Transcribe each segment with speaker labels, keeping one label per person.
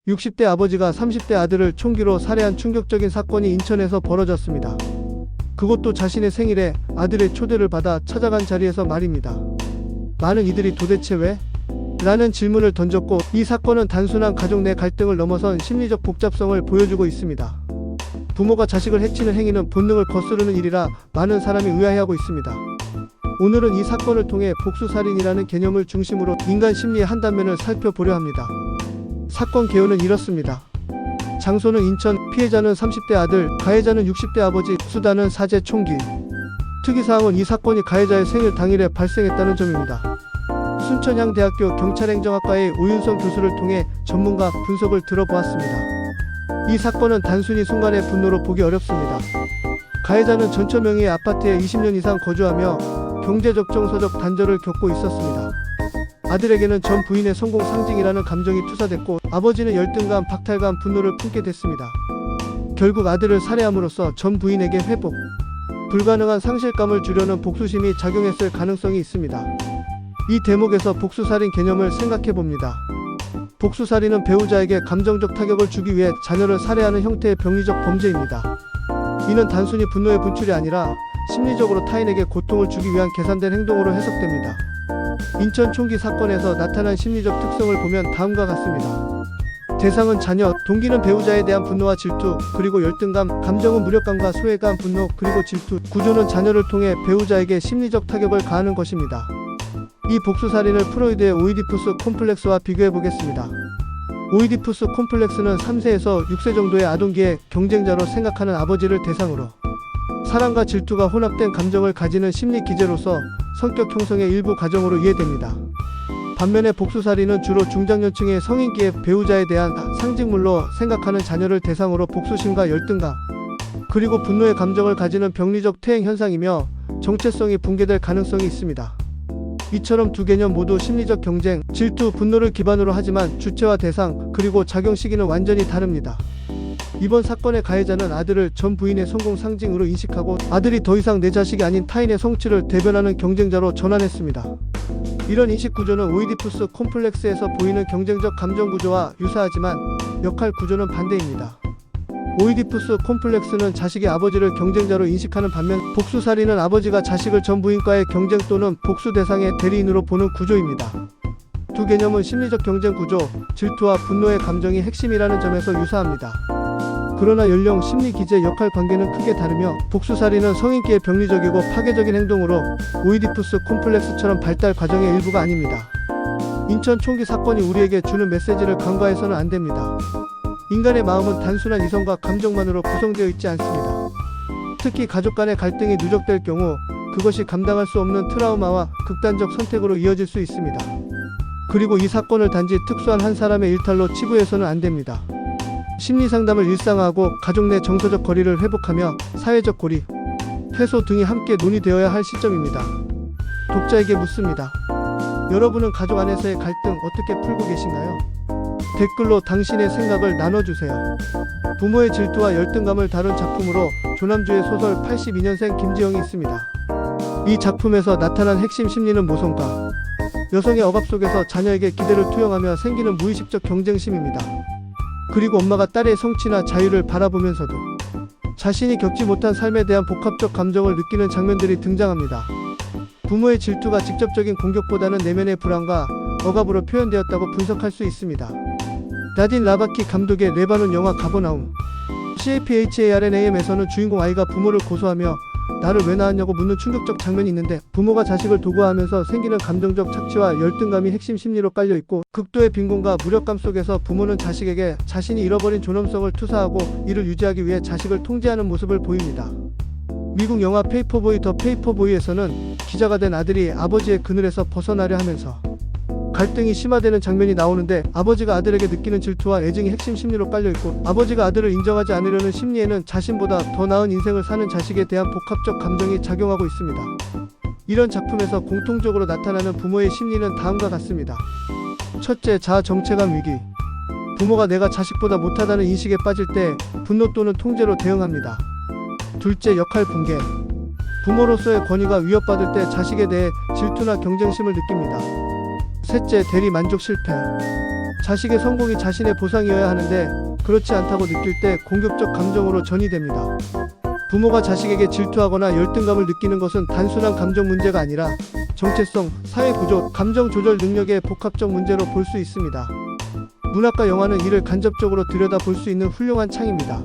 Speaker 1: 60대 아버지가 30대 아들을 총기로 살해한 충격적인 사건이 인천에서 벌어졌습니다. 그것도 자신의 생일에 아들의 초대를 받아 찾아간 자리에서 말입니다. 많은 이들이 도대체 왜? 라는 질문을 던졌고, 이 사건은 단순한 가족 내 갈등을 넘어선 심리적 복잡성을 보여주고 있습니다. 부모가 자식을 해치는 행위는 본능을 거스르는 일이라 많은 사람이 의아해하고 있습니다. 오늘은 이 사건을 통해 복수살인이라는 개념을 중심으로 인간 심리의 한 단면을 살펴보려 합니다. 사건 개요는 이렇습니다. 장소는 인천, 피해자는 30대 아들, 가해자는 60대 아버지, 수단은 사제 총기. 특이사항은 이 사건이 가해자의 생일 당일에 발생했다는 점입니다. 순천향대학교 경찰행정학과의 오윤성 교수를 통해 전문가 분석을 들어보았습니다. 이 사건은 단순히 순간의 분노로 보기 어렵습니다. 가해자는 전처명의의 아파트에 20년 이상 거주하며 경제적 정서적 단절을 겪고 있었습니다. 아들에게는 전 부인의 성공 상징이라는 감정이 투사됐고, 아버지는 열등감, 박탈감, 분노를 품게 됐습니다. 결국 아들을 살해함으로써 전 부인에게 회복 불가능한 상실감을 주려는 복수심이 작용했을 가능성이 있습니다. 이 대목에서 복수살인 개념을 생각해봅니다. 복수살인은 배우자에게 감정적 타격을 주기 위해 자녀를 살해하는 형태의 병리적 범죄입니다. 이는 단순히 분노의 분출이 아니라 심리적으로 타인에게 고통을 주기 위한 계산된 행동으로 해석됩니다. 인천 총기 사건에서 나타난 심리적 특성을 보면 다음과 같습니다. 대상은 자녀, 동기는 배우자에 대한 분노와 질투, 그리고 열등감, 감정은 무력감과 소외감, 분노, 그리고 질투, 구조는 자녀를 통해 배우자에게 심리적 타격을 가하는 것입니다. 이 복수살인을 프로이드의 오이디푸스 콤플렉스와 비교해보겠습니다. 오이디푸스 콤플렉스는 3세에서 6세 정도의 아동기에 경쟁자로 생각하는 아버지를 대상으로 사랑과 질투가 혼합된 감정을 가지는 심리 기제로서 성격 형성의 일부 과정으로 이해됩니다. 반면에 복수살인은 주로 중장년층의 성인기의 배우자에 대한 상징물로 생각하는 자녀를 대상으로 복수심과 열등감, 그리고 분노의 감정을 가지는 병리적 퇴행 현상이며 정체성이 붕괴될 가능성이 있습니다. 이처럼 두 개념 모두 심리적 경쟁, 질투, 분노를 기반으로 하지만 주체와 대상, 그리고 작용 시기는 완전히 다릅니다. 이번 사건의 가해자는 아들을 전 부인의 성공 상징으로 인식하고, 아들이 더 이상 내 자식이 아닌 타인의 성취를 대변하는 경쟁자로 전환했습니다. 이런 인식 구조는 오이디푸스 콤플렉스에서 보이는 경쟁적 감정 구조와 유사하지만 역할 구조는 반대입니다. 오이디푸스 콤플렉스는 자식이 아버지를 경쟁자로 인식하는 반면, 복수살인은 아버지가 자식을 전 부인과의 경쟁 또는 복수 대상의 대리인으로 보는 구조입니다. 두 개념은 심리적 경쟁 구조, 질투와 분노의 감정이 핵심이라는 점에서 유사합니다. 그러나 연령, 심리 기제, 역할 관계는 크게 다르며, 복수살인은 성인기의 병리적이고 파괴적인 행동으로 오이디푸스 콤플렉스처럼 발달 과정의 일부가 아닙니다. 인천 총기 사건이 우리에게 주는 메시지를 간과해서는 안 됩니다. 인간의 마음은 단순한 이성과 감정만으로 구성되어 있지 않습니다. 특히 가족 간의 갈등이 누적될 경우 그것이 감당할 수 없는 트라우마와 극단적 선택으로 이어질 수 있습니다. 그리고 이 사건을 단지 특수한 한 사람의 일탈로 치부해서는 안 됩니다. 심리상담을 일상화하고 가족 내 정서적 거리를 회복하며 사회적 고립, 해소 등이 함께 논의되어야 할 시점입니다. 독자에게 묻습니다. 여러분은 가족 안에서의 갈등 어떻게 풀고 계신가요? 댓글로 당신의 생각을 나눠주세요. 부모의 질투와 열등감을 다룬 작품으로 조남주의 소설 82년생 김지영이 있습니다. 이 작품에서 나타난 핵심 심리는 모성과 여성의 억압 속에서 자녀에게 기대를 투영하며 생기는 무의식적 경쟁심입니다. 그리고 엄마가 딸의 성취나 자유를 바라보면서도 자신이 겪지 못한 삶에 대한 복합적 감정을 느끼는 장면들이 등장합니다. 부모의 질투가 직접적인 공격보다는 내면의 불안과 억압으로 표현되었다고 분석할 수 있습니다. 나딘 라바키 감독의 레바논 영화 가버나움 CAPHARNAM에서는 주인공 아이가 부모를 고소하며 나를 왜 낳았냐고 묻는 충격적 장면이 있는데, 부모가 자식을 도구화하면서 생기는 감정적 착취와 열등감이 핵심 심리로 깔려있고, 극도의 빈곤과 무력감 속에서 부모는 자식에게 자신이 잃어버린 존엄성을 투사하고 이를 유지하기 위해 자식을 통제하는 모습을 보입니다. 미국 영화 페이퍼보이 더 페이퍼보이에서는 기자가 된 아들이 아버지의 그늘에서 벗어나려 하면서 갈등이 심화되는 장면이 나오는데, 아버지가 아들에게 느끼는 질투와 애증이 핵심 심리로 깔려있고, 아버지가 아들을 인정하지 않으려는 심리에는 자신보다 더 나은 인생을 사는 자식에 대한 복합적 감정이 작용하고 있습니다. 이런 작품에서 공통적으로 나타나는 부모의 심리는 다음과 같습니다. 첫째, 자아 정체감 위기. 부모가 내가 자식보다 못하다는 인식에 빠질 때 분노 또는 통제로 대응합니다. 둘째, 역할 붕괴. 부모로서의 권위가 위협받을 때 자식에 대해 질투나 경쟁심을 느낍니다. 셋째, 대리 만족 실패. 자식의 성공이 자신의 보상이어야 하는데 그렇지 않다고 느낄 때 공격적 감정으로 전이됩니다. 부모가 자식에게 질투하거나 열등감을 느끼는 것은 단순한 감정 문제가 아니라 정체성, 사회구조, 감정 조절 능력의 복합적 문제로 볼 수 있습니다. 문학과 영화는 이를 간접적으로 들여다볼 수 있는 훌륭한 창입니다.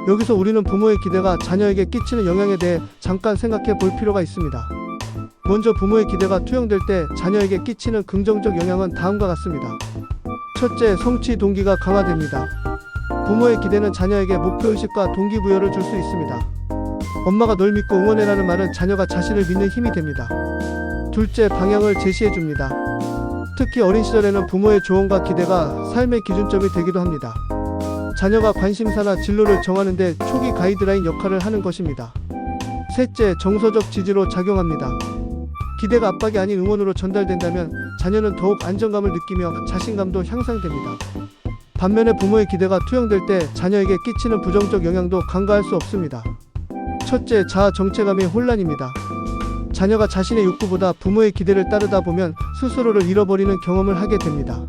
Speaker 1: 여기서 우리는 부모의 기대가 자녀에게 끼치는 영향에 대해 잠깐 생각해 볼 필요가 있습니다. 먼저 부모의 기대가 투영될 때 자녀에게 끼치는 긍정적 영향은 다음과 같습니다. 첫째, 성취 동기가 강화됩니다. 부모의 기대는 자녀에게 목표의식과 동기부여를 줄 수 있습니다. 엄마가 널 믿고 응원해라는 말은 자녀가 자신을 믿는 힘이 됩니다. 둘째, 방향을 제시해줍니다. 특히 어린 시절에는 부모의 조언과 기대가 삶의 기준점이 되기도 합니다. 자녀가 관심사나 진로를 정하는 데 초기 가이드라인 역할을 하는 것입니다. 셋째, 정서적 지지로 작용합니다. 기대가 압박이 아닌 응원으로 전달된다면 자녀는 더욱 안정감을 느끼며 자신감도 향상됩니다. 반면에 부모의 기대가 투영될 때 자녀에게 끼치는 부정적 영향도 간과할 수 없습니다. 첫째, 자아 정체감의 혼란입니다. 자녀가 자신의 욕구보다 부모의 기대를 따르다 보면 스스로를 잃어버리는 경험을 하게 됩니다.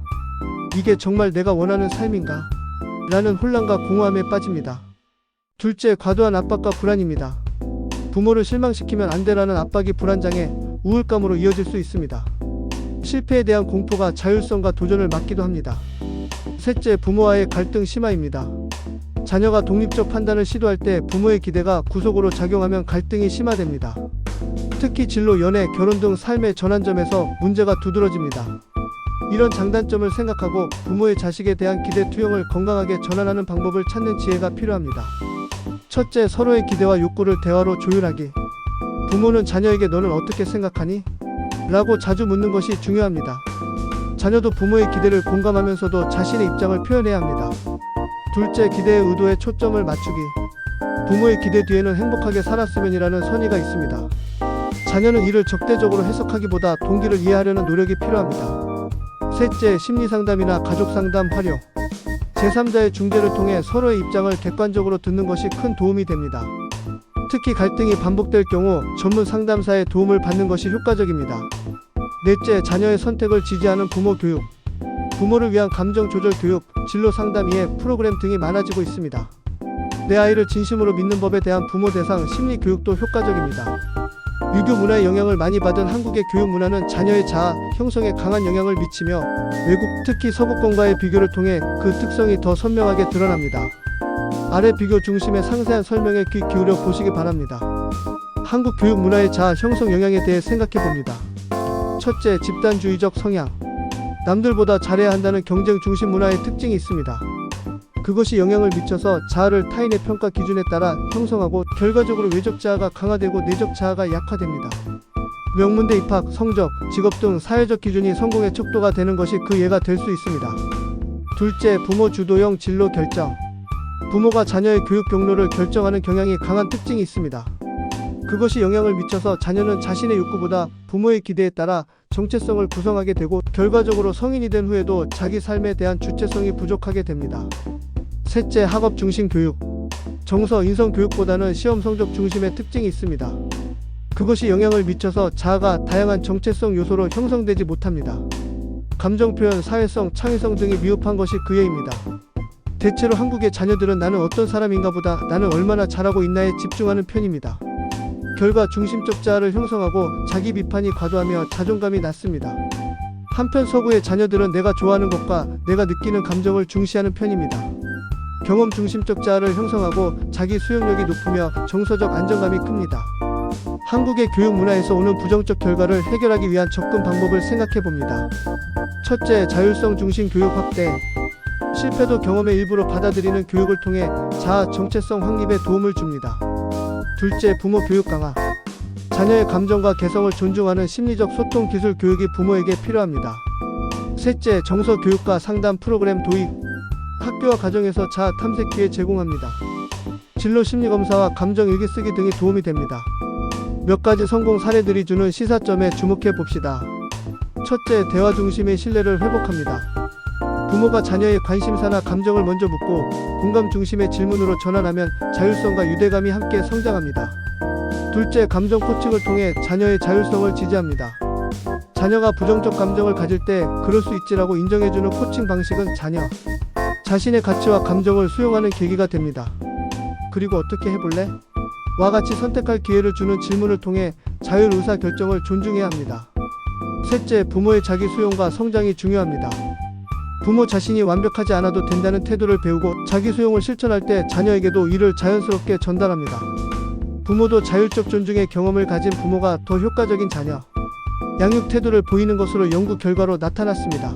Speaker 1: 이게 정말 내가 원하는 삶인가? 라는 혼란과 공허함에 빠집니다. 둘째, 과도한 압박과 불안입니다. 부모를 실망시키면 안 돼라는 압박이 불안장애, 우울감으로 이어질 수 있습니다. 실패에 대한 공포가 자율성과 도전을 막기도 합니다. 셋째, 부모와의 갈등 심화입니다. 자녀가 독립적 판단을 시도할 때 부모의 기대가 구속으로 작용하면 갈등이 심화됩니다. 특히 진로, 연애, 결혼 등 삶의 전환점에서 문제가 두드러집니다. 이런 장단점을 생각하고 부모의 자식에 대한 기대 투영을 건강하게 전환하는 방법을 찾는 지혜가 필요합니다. 첫째, 서로의 기대와 욕구를 대화로 조율하기. 부모는 자녀에게 너는 어떻게 생각하니? 라고 자주 묻는 것이 중요합니다. 자녀도 부모의 기대를 공감하면서도 자신의 입장을 표현해야 합니다. 둘째, 기대의 의도에 초점을 맞추기. 부모의 기대 뒤에는 행복하게 살았으면이라는 선의가 있습니다. 자녀는 이를 적대적으로 해석하기보다 동기를 이해하려는 노력이 필요합니다. 셋째, 심리상담이나 가족상담 활용. 제3자의 중재를 통해 서로의 입장을 객관적으로 듣는 것이 큰 도움이 됩니다. 특히 갈등이 반복될 경우 전문 상담사의 도움을 받는 것이 효과적입니다. 넷째, 자녀의 선택을 지지하는 부모 교육. 부모를 위한 감정 조절 교육, 진로 상담 이해 프로그램 등이 많아지고 있습니다. 내 아이를 진심으로 믿는 법에 대한 부모 대상 심리 교육도 효과적입니다. 유교 문화의 영향을 많이 받은 한국의 교육 문화는 자녀의 자아 형성에 강한 영향을 미치며 외국, 특히 서구권과의 비교를 통해 그 특성이 더 선명하게 드러납니다. 아래 비교 중심의 상세한 설명에 귀 기울여 보시기 바랍니다. 한국 교육 문화의 자아 형성 영향에 대해 생각해 봅니다. 첫째, 집단주의적 성향. 남들보다 잘해야 한다는 경쟁 중심 문화의 특징이 있습니다. 그것이 영향을 미쳐서 자아를 타인의 평가 기준에 따라 형성하고 결과적으로 외적 자아가 강화되고 내적 자아가 약화됩니다. 명문대 입학, 성적, 직업 등 사회적 기준이 성공의 척도가 되는 것이 그 예가 될 수 있습니다. 둘째, 부모 주도형 진로 결정. 부모가 자녀의 교육 경로를 결정하는 경향이 강한 특징이 있습니다. 그것이 영향을 미쳐서 자녀는 자신의 욕구보다 부모의 기대에 따라 정체성을 구성하게 되고 결과적으로 성인이 된 후에도 자기 삶에 대한 주체성이 부족하게 됩니다. 셋째, 학업 중심 교육. 정서, 인성 교육보다는 시험 성적 중심의 특징이 있습니다. 그것이 영향을 미쳐서 자아가 다양한 정체성 요소로 형성되지 못합니다. 감정 표현, 사회성, 창의성 등이 미흡한 것이 그 예입니다. 대체로 한국의 자녀들은 나는 어떤 사람인가 보다 나는 얼마나 잘하고 있나에 집중하는 편입니다. 결과 중심적 자아를 형성하고 자기 비판이 과도하며 자존감이 낮습니다. 한편 서구의 자녀들은 내가 좋아하는 것과 내가 느끼는 감정을 중시하는 편입니다. 경험 중심적 자아를 형성하고 자기 수용력이 높으며 정서적 안정감이 큽니다. 한국의 교육 문화에서 오는 부정적 결과를 해결하기 위한 접근 방법을 생각해 봅니다. 첫째, 자율성 중심 교육 확대. 실패도 경험의 일부로 받아들이는 교육을 통해 자아 정체성 확립에 도움을 줍니다. 둘째, 부모 교육 강화. 자녀의 감정과 개성을 존중하는 심리적 소통 기술 교육이 부모에게 필요합니다. 셋째, 정서 교육과 상담 프로그램 도입. 학교와 가정에서 자아 탐색 기회 제공합니다. 진로 심리 검사와 감정 일기 쓰기 등이 도움이 됩니다. 몇 가지 성공 사례들이 주는 시사점에 주목해 봅시다. 첫째, 대화 중심의 신뢰를 회복합니다. 부모가 자녀의 관심사나 감정을 먼저 묻고 공감 중심의 질문으로 전환하면 자율성과 유대감이 함께 성장합니다. 둘째, 감정 코칭을 통해 자녀의 자율성을 지지합니다. 자녀가 부정적 감정을 가질 때 그럴 수 있지라고 인정해주는 코칭 방식은 자녀 자신의 가치와 감정을 수용하는 계기가 됩니다. 그리고 어떻게 해볼래? 와 같이 선택할 기회를 주는 질문을 통해 자율 의사 결정을 존중해야 합니다. 셋째, 부모의 자기 수용과 성장이 중요합니다. 부모 자신이 완벽하지 않아도 된다는 태도를 배우고 자기 수용을 실천할 때 자녀에게도 이를 자연스럽게 전달합니다. 부모도 자율적 존중의 경험을 가진 부모가 더 효과적인 자녀 양육 태도를 보이는 것으로 연구 결과로 나타났습니다.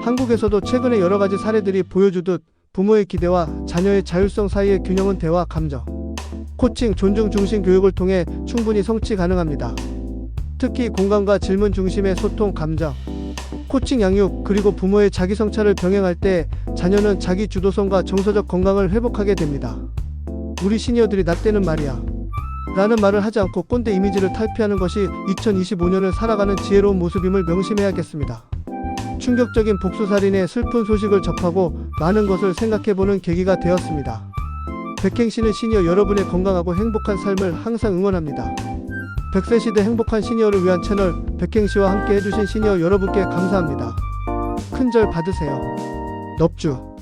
Speaker 1: 한국에서도 최근에 여러 가지 사례들이 보여주듯 부모의 기대와 자녀의 자율성 사이의 균형은 대화, 감정, 코칭, 존중 중심 교육을 통해 충분히 성취 가능합니다. 특히 공감과 질문 중심의 소통, 감정, 코칭, 양육, 그리고 부모의 자기 성찰을 병행할 때 자녀는 자기 주도성과 정서적 건강을 회복하게 됩니다. 우리 시니어들이 나 때는 말이야 라는 말을 하지 않고 꼰대 이미지를 탈피하는 것이 2025년을 살아가는 지혜로운 모습임을 명심해야겠습니다. 충격적인 복수살인의 슬픈 소식을 접하고 많은 것을 생각해보는 계기가 되었습니다. 백행씨는 시니어 여러분의 건강하고 행복한 삶을 항상 응원합니다. 100세 시대 행복한 시니어를 위한 채널 백행씨와 함께 해주신 시니어 여러분께 감사합니다. 큰절 받으세요. 넙주.